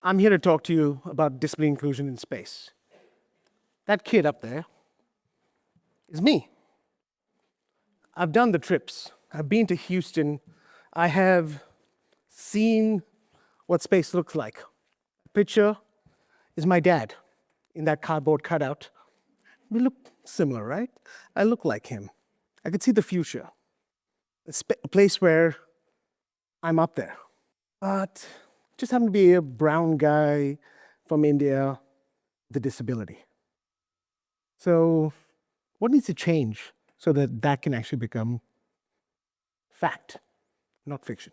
I'm here to talk to you about disability inclusion in space. That kid up there is me. I've done the trips. I've been to Houston. I have seen what space looks like. The picture is my dad in that cardboard cutout. We look similar, right? I look like him. I could see the future, a place where I'm up there. But just happen to be a brown guy from India with a disability. So what needs to change so that that can actually become fact, not fiction?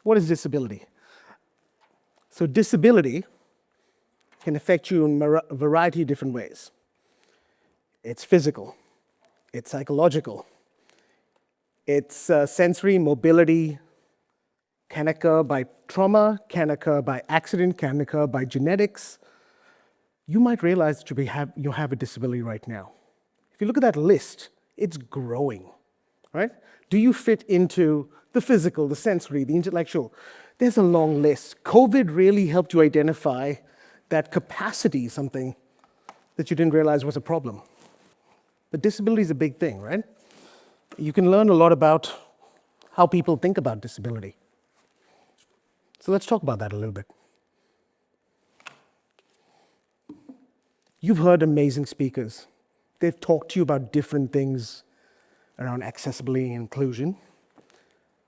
What is disability? So disability can affect you in a variety of different ways. It's physical, it's psychological, it's sensory, mobility, can occur by trauma, can occur by accident, can occur by genetics. You might realize that you have a disability right now. If you look at that list, it's growing, right? Do you fit into the physical, the sensory, the intellectual? There's a long list. COVID really helped you identify that capacity is something that you didn't realize was a problem. But disability is a big thing, right? You can learn a lot about how people think about disability. So let's talk about that a little bit. You've heard amazing speakers. They've talked to you about different things around accessibility and inclusion,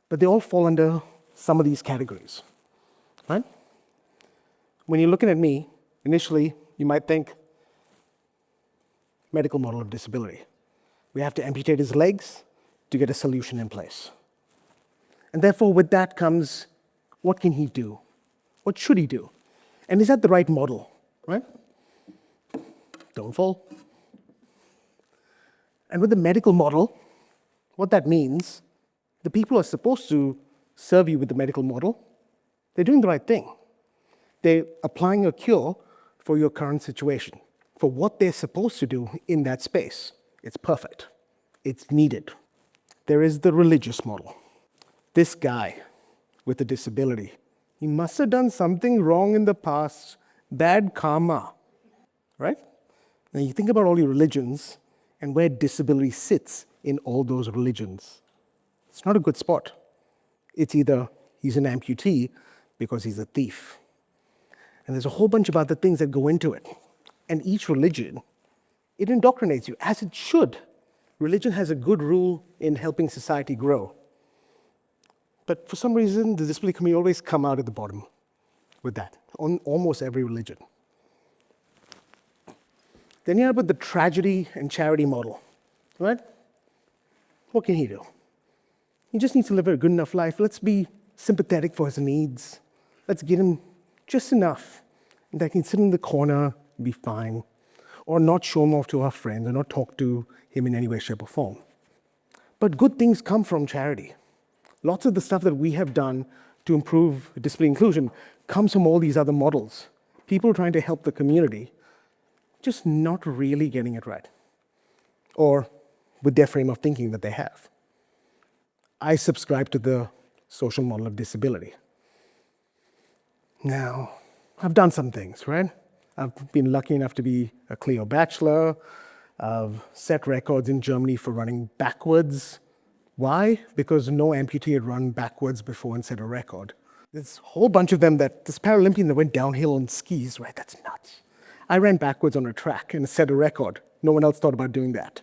but they all fall under some of these categories, right? When you're looking at me, initially, you might think medical model of disability. We have to amputate his legs to get a solution in place. And therefore, with that comes, what can he do? What should he do? And is that the right model, right? Don't fall. And with the medical model, what that means, the people who are supposed to serve you with the medical model, they're doing the right thing. They're applying a cure for your current situation, for what they're supposed to do in that space. It's perfect. It's needed. There is the religious model. This guy with a disability, he must have done something wrong in the past, bad karma, right? Now you think about all your religions and where disability sits in all those religions. It's not a good spot. It's either he's an amputee because he's a thief. And there's a whole bunch of other things that go into it. And each religion, it indoctrinates you, as it should. Religion has a good rule in helping society grow. But for some reason, the disability community always come out at the bottom with that, on almost every religion. Then you have the tragedy and charity model, right? What can he do? He just needs to live a good enough life. Let's be sympathetic for his needs. Let's give him just enough that he can sit in the corner and be fine, or not show him off to our friends, or not talk to him in any way, shape, or form. But good things come from charity. Lots of the stuff that we have done to improve disability inclusion comes from all these other models. People trying to help the community, just not really getting it right, or with their frame of thinking that they have. I subscribe to the social model of disability. Now, I've done some things, right? I've been lucky enough to be a Clio Bachelor. I've set records in Germany for running backwards. Why? Because no amputee had run backwards before and set a record. There's a whole bunch of them this Paralympian that went downhill on skis, right? That's nuts. I ran backwards on a track and set a record. No one else thought about doing that.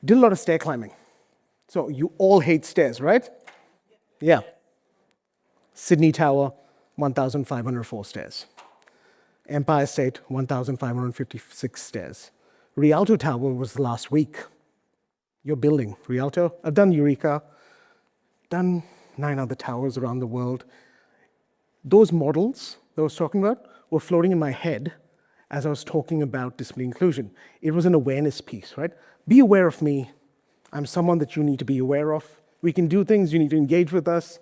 Did a lot of stair climbing. So you all hate stairs, right? Yeah. Sydney Tower, 1,504 stairs. Empire State, 1,556 stairs. Rialto Tower was last week. Your building, Rialto. I've done Eureka, done 9 other towers around the world. Those models that I was talking about were floating in my head as I was talking about disability inclusion. It was an awareness piece, right? Be aware of me. I'm someone that you need to be aware of. We can do things, you need to engage with us.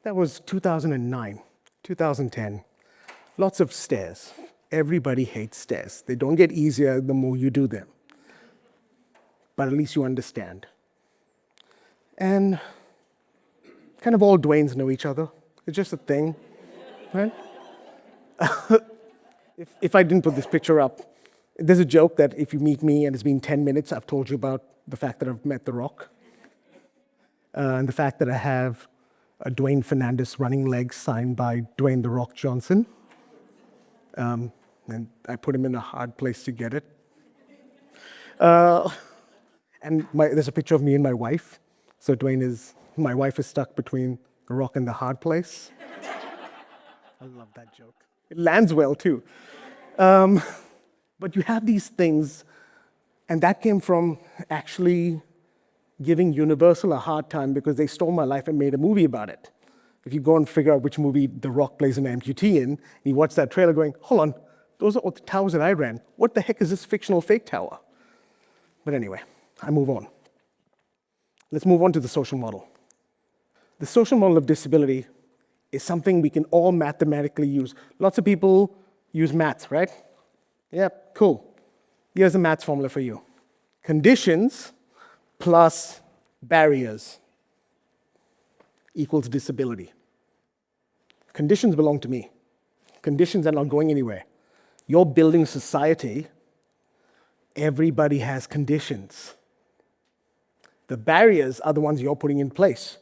That was 2009, 2010. Lots of stairs. Everybody hates stairs. They don't get easier the more you do them. But at least you understand. And kind of all Dwaynes know each other. It's just a thing, right? If I didn't put this picture up, there's a joke that if you meet me and it's been 10 minutes, I've told you about the fact that I've met The Rock, and the fact that I have a Dwayne Fernandes running legs signed by Dwayne "The Rock" Johnson. And I put him in a hard place to get it. And there's a picture of me and my wife. So my wife is stuck between The Rock and the hard place. I love that joke. It lands well, too. But you have these things, and that came from actually giving Universal a hard time because they stole my life and made a movie about it. If you go and figure out which movie The Rock plays an amputee in, and you watch that trailer going, hold on, those are all the towers that I ran. What the heck is this fictional fake tower? But anyway, I move on. Let's move on to the social model. The social model of disability is something we can all mathematically use. Lots of people use maths, right? Yeah, cool. Here's a maths formula for you. Conditions plus barriers equals disability. Conditions belong to me. Conditions are not going anywhere. You're building society. Everybody has conditions. The barriers are the ones you're putting in place.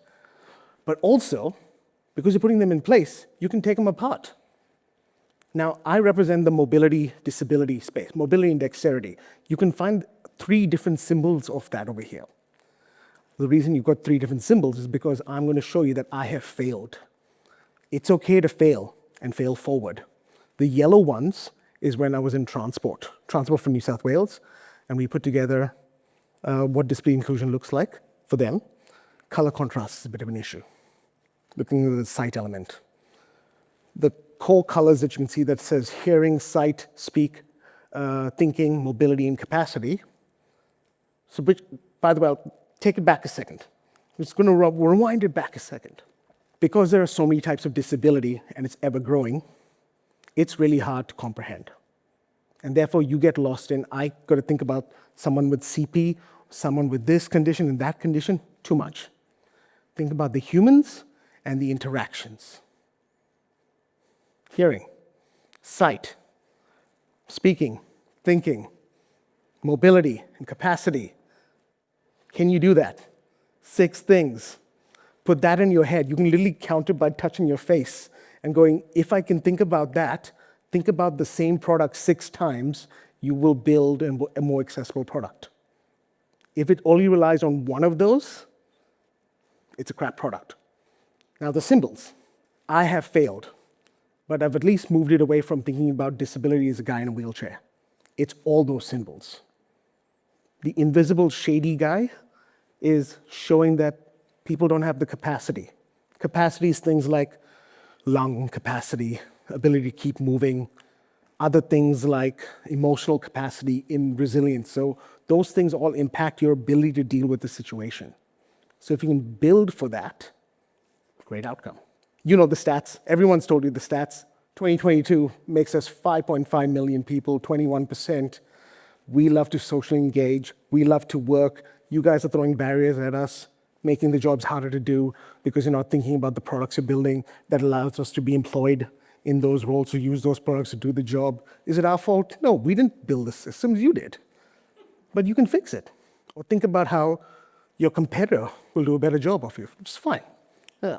But also, because you're putting them in place, you can take them apart. Now, I represent the mobility disability space, mobility and dexterity. You can find 3 different symbols of that over here. The reason you've got 3 different symbols is because I'm going to show you that I have failed. It's okay to fail and fail forward. The yellow ones is when I was in transport for New South Wales, and we put together what display inclusion looks like for them. Color contrast is a bit of an issue, looking at the sight element. The core colors that you can see that says hearing, sight, speak, thinking, mobility, and capacity. So, by the way, I'll take it back a second. I'm just going to rewind it back a second. Because there are so many types of disability and it's ever growing, it's really hard to comprehend. And therefore, you get lost in, I got to think about someone with CP, someone with this condition and that condition, too much. Think about the humans and the interactions. Hearing, sight, speaking, thinking, mobility, and capacity. Can you do that? 6 things. Put that in your head. You can literally count it by touching your face and going, if I can think about that, think about the same product 6 times, you will build a more accessible product. If it only relies on one of those, it's a crap product. Now the symbols. I have failed, but I've at least moved it away from thinking about disability as a guy in a wheelchair. It's all those symbols. The invisible shady guy is showing that people don't have the capacity. Capacity is things like lung capacity, ability to keep moving, other things like emotional capacity in resilience. So those things all impact your ability to deal with the situation. So if you can build for that, great outcome. You know the stats. Everyone's told you the stats. 2022 makes us 5.5 million people, 21%. We love to socially engage. We love to work. You guys are throwing barriers at us, making the jobs harder to do because you're not thinking about the products you're building that allows us to be employed in those roles to use those products to do the job. Is it our fault? No, we didn't build the systems, you did. But you can fix it. Or think about how your competitor will do a better job of you. It's fine. Yeah.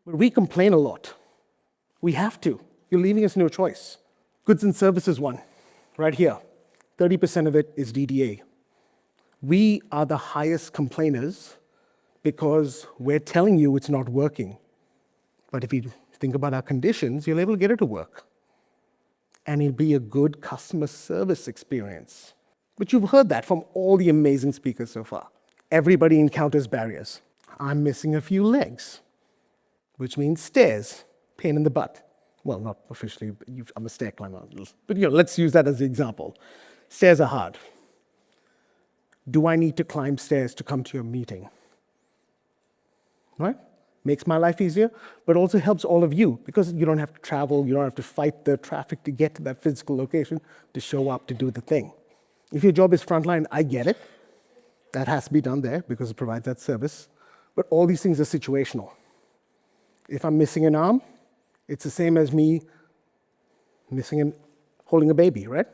But we complain a lot. We have to. You're leaving us no choice. Goods and services one, right here. 30% of it is DDA. We are the highest complainers because we're telling you it's not working. But if you think about our conditions, you're able to get it to work. And it'll be a good customer service experience. But you've heard that from all the amazing speakers so far. Everybody encounters barriers. I'm missing a few legs, which means stairs, pain in the butt. Well, not officially, but I'm a stair climber. But let's use that as the example. Stairs are hard. Do I need to climb stairs to come to your meeting? Right? Makes my life easier, but also helps all of you because you don't have to travel, you don't have to fight the traffic to get to that physical location to show up to do the thing. If your job is frontline, I get it. That has to be done there because it provides that service. But all these things are situational. If I'm missing an arm, it's the same as me holding a baby, right?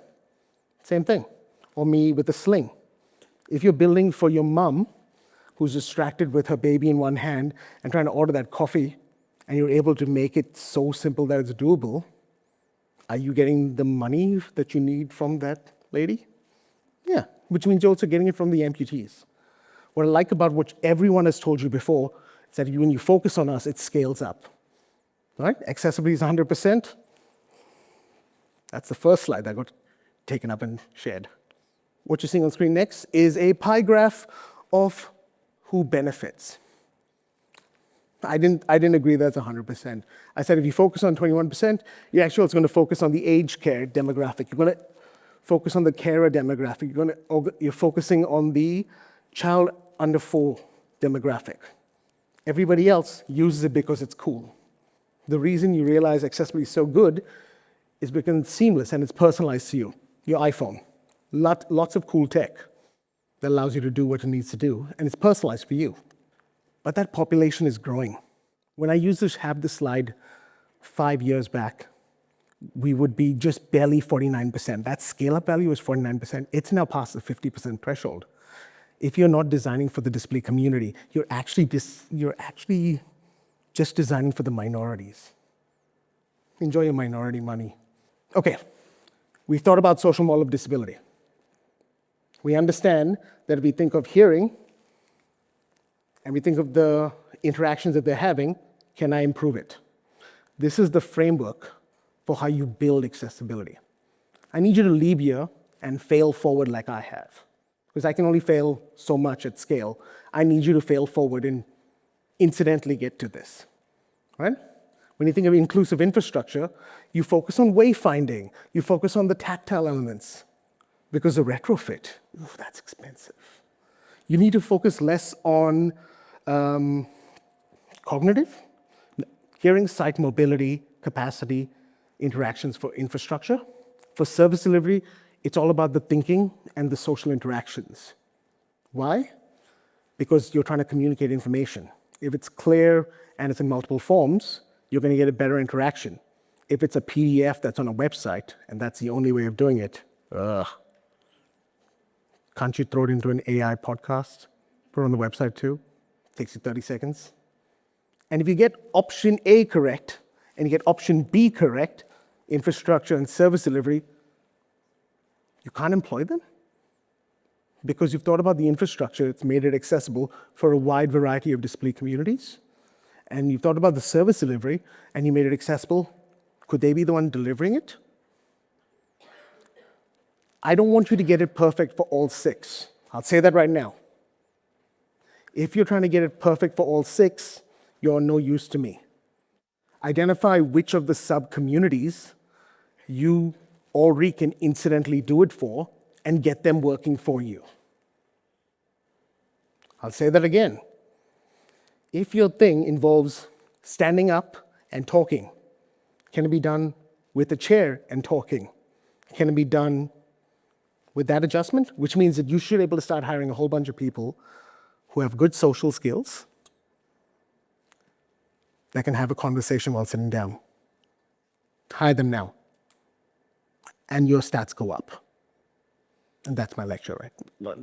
Same thing. Or me with a sling. If you're building for your mom, who's distracted with her baby in one hand and trying to order that coffee, and you're able to make it so simple that it's doable, are you getting the money that you need from that lady? Yeah, which means you're also getting it from the amputees. What I like about what everyone has told you before is that when you focus on us, it scales up. Right? Accessibility is 100%. That's the first slide that got taken up and shared. What you're seeing on screen next is a pie graph of who benefits. I didn't agree that's 100%. I said if you focus on 21%, you're actually also going to focus on the age care demographic. You're going to focus on the carer demographic. You're focusing on the child under 4 demographic. Everybody else uses it because it's cool. The reason you realize accessibility is so good is because it's seamless and it's personalized to you. Your iPhone, lots of cool tech that allows you to do what it needs to do, and it's personalized for you. But that population is growing. When I used to have this slide 5 years back, we would be just barely 49%. That scale-up value is 49%. It's now past the 50% threshold. If you're not designing for the display community, you're actually just designing for the minorities. Enjoy your minority money. Okay, we've thought about social model of disability. We understand that if we think of hearing, and we think of the interactions that they're having, can I improve it? This is the framework for how you build accessibility. I need you to leave here and fail forward like I have, because I can only fail so much at scale. I need you to fail forward and incidentally get to this, right? When you think of inclusive infrastructure, you focus on wayfinding, you focus on the tactile elements, because the retrofit, ooh, that's expensive. You need to focus less on cognitive, hearing, sight, mobility, capacity, interactions for infrastructure. For service delivery, it's all about the thinking and the social interactions. Why? Because you're trying to communicate information. If it's clear and it's in multiple forms, you're going to get a better interaction. If it's a PDF that's on a website, and that's the only way of doing it, can't you throw it into an AI podcast? Put it on the website too? Takes you 30 seconds. And if you get option A correct, and you get option B correct, infrastructure and service delivery, you can't employ them? Because you've thought about the infrastructure, it's made it accessible for a wide variety of display communities. And you've thought about the service delivery, and you made it accessible. Could they be the one delivering it? I don't want you to get it perfect for all 6. I'll say that right now. If you're trying to get it perfect for all 6, you're no use to me. Identify which of the sub-communities you already can incidentally do it for and get them working for you. I'll say that again. If your thing involves standing up and talking, can it be done with a chair and talking? Can it be done with that adjustment? Which means that you should be able to start hiring a whole bunch of people who have good social skills that can have a conversation while sitting down. Hire them now. And your stats go up. And that's my lecture, right?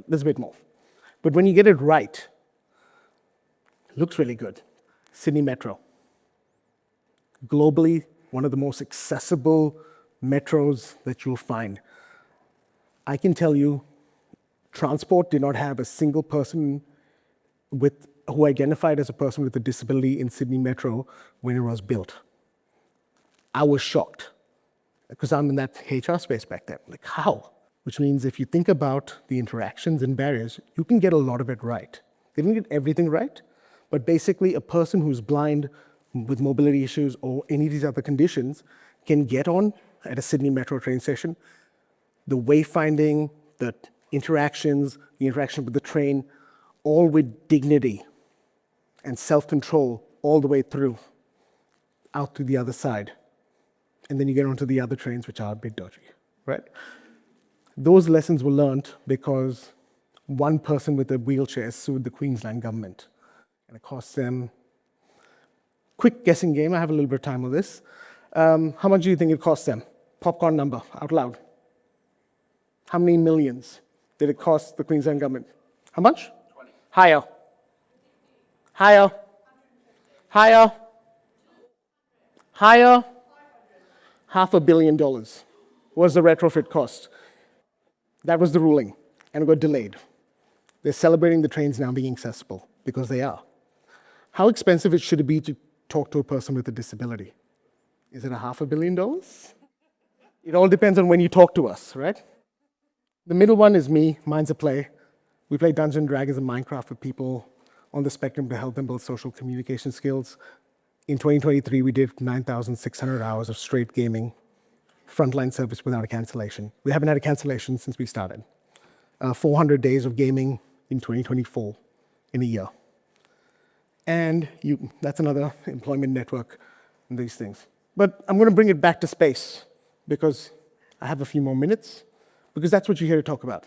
There's a bit more. But when you get it right, it looks really good. Sydney Metro. Globally, one of the most accessible metros that you'll find. I can tell you, transport did not have a single person who identified as a person with a disability in Sydney Metro when it was built. I was shocked, because I'm in that HR space back then. Like, how? Which means if you think about the interactions and barriers, you can get a lot of it right. They didn't get everything right, but basically a person who's blind with mobility issues or any of these other conditions can get on at a Sydney Metro train station. The wayfinding, the interactions, the interaction with the train, all with dignity and self-control all the way through, out to the other side. And then you get onto the other trains, which are a bit dodgy, right? Those lessons were learned because one person with a wheelchair sued the Queensland government, and it cost them Quick guessing game. I have a little bit of time on this. How much do you think it cost them? Popcorn number, out loud. How many millions did it cost the Queensland government? How much? 20. Higher. Higher. Higher. Higher. $500 million was the retrofit cost. That was the ruling, and it got delayed. They're celebrating the trains now being accessible, because they are. How expensive should it be to talk to a person with a disability? Is it $500 million? It all depends on when you talk to us, right? The middle one is me, mine's a play. We play Dungeons and Dragons and Minecraft with people on the spectrum to help them build social communication skills. In 2023, we did 9,600 hours of straight gaming, frontline service without a cancellation. We haven't had a cancellation since we started. 400 days of gaming in 2024 in a year. And that's another employment network and these things. But I'm going to bring it back to space because I have a few more minutes, because that's what you're here to talk about.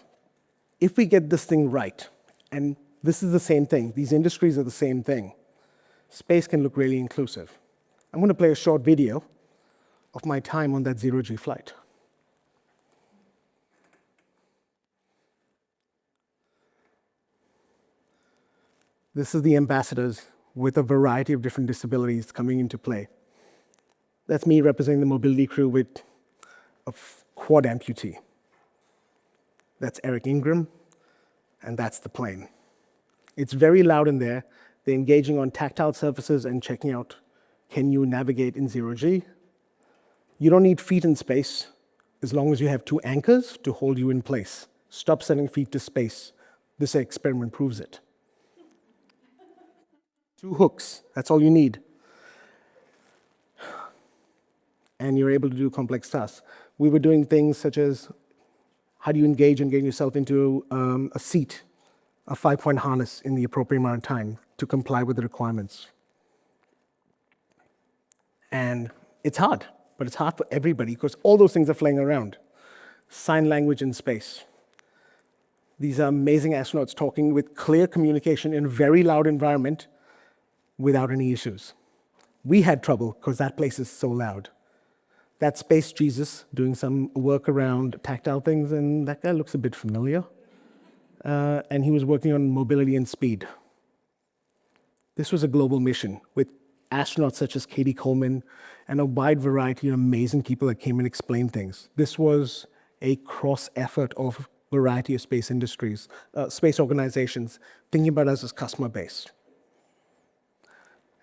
If we get this thing right, and this is the same thing, these industries are the same thing, space can look really inclusive. I'm going to play a short video of my time on that zero-G flight. This is the ambassadors with a variety of different disabilities coming into play. That's me representing the mobility crew with a quad amputee. That's Eric Ingram, and that's the plane. It's very loud in there. They're engaging on tactile surfaces and checking out, can you navigate in zero-G? You don't need feet in space as long as you have 2 anchors to hold you in place. Stop sending feet to space. This experiment proves it. 2 hooks, that's all you need. And you're able to do complex tasks. We were doing things such as, how do you engage and get yourself into a seat, a 5-point harness in the appropriate amount of time to comply with the requirements. And it's hard, but it's hard for everybody because all those things are flying around. Sign language in space. These are amazing astronauts talking with clear communication in a very loud environment without any issues. We had trouble because that place is so loud. That's Space Jesus doing some work around tactile things, and that guy looks a bit familiar. And he was working on mobility and speed. This was a global mission with astronauts such as Katie Coleman and a wide variety of amazing people that came and explained things. This was a cross effort of a variety of space industries, space organizations, thinking about us as customer base.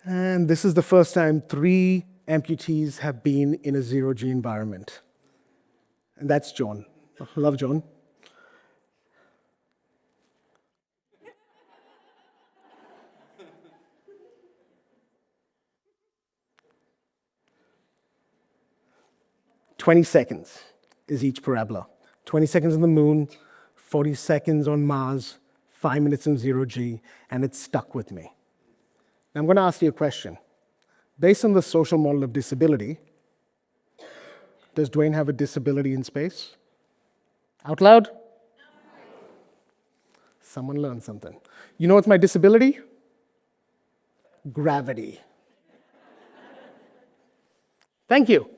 And this is the first time 3 amputees have been in a zero-G environment. And that's John. I love John. "20 seconds is each parabola. 20 seconds on the moon, 40 seconds on Mars, 5 minutes in zero-G, and it stuck with me. Now I'm going to ask you a question. Based on the social model of disability, does Dwayne have a disability in space? Out loud? Someone learned something. You know what's my disability? Gravity. Thank you.